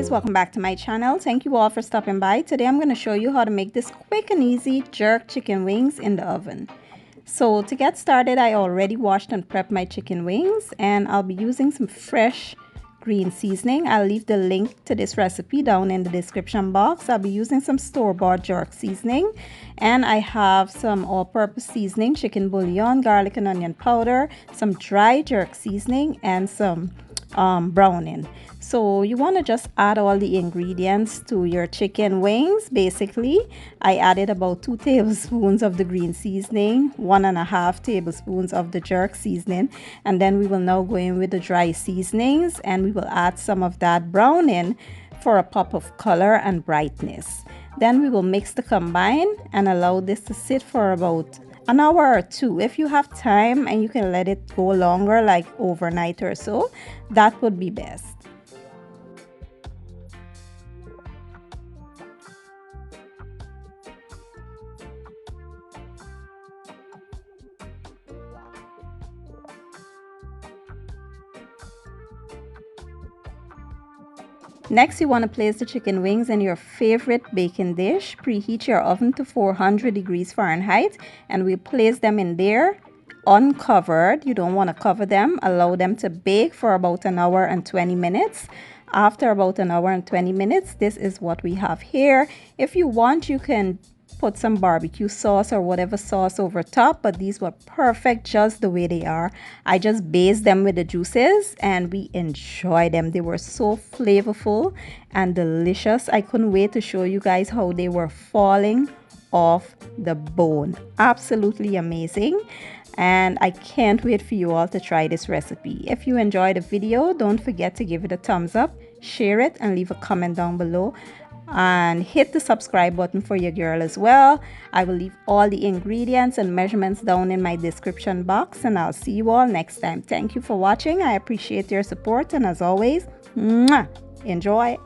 Welcome back to my channel. Thank you all for stopping by. Today I'm going to show you how to make this quick and easy jerk chicken wings in the oven. So to get started, I already washed and prepped my chicken wings, and I'll be using some fresh green seasoning. I'll leave the link to this recipe down in the description box. I'll be using some store-bought jerk seasoning, and I have some all-purpose seasoning, chicken bouillon, garlic and onion powder, some dry jerk seasoning, and some browning. So you want to just add all the ingredients to your chicken wings. Basically, I added about 2 tablespoons of the green seasoning, 1.5 tablespoons of the jerk seasoning, and then we will now go in with the dry seasonings, and we will add some of that browning for a pop of color and brightness. Then we will mix the combine and allow this to sit for about an hour or two. If you have time and you can let it go longer, like overnight or so, that would be best. Next, you want to place the chicken wings in your favorite baking dish. Preheat your oven to 400 degrees Fahrenheit, and we place them in there uncovered. You don't want to cover them. Allow them to bake for about an hour and 20 minutes. After about an hour and 20 minutes, this is what we have here. If you want, you can put some barbecue sauce or whatever sauce over top, but these were perfect just the way they are. I just basted them with the juices and we enjoyed them. They were so flavorful and delicious. I couldn't wait to show you guys how they were falling off the bone. Absolutely amazing. And I can't wait for you all to try this recipe. If you enjoyed the video, don't forget to give it a thumbs up, share it, and leave a comment down below. And hit the subscribe button for your girl as well. I will leave all the ingredients and measurements down in my description box, and I'll see you all next time. Thank you for watching. I appreciate your support, and as always, mwah, enjoy.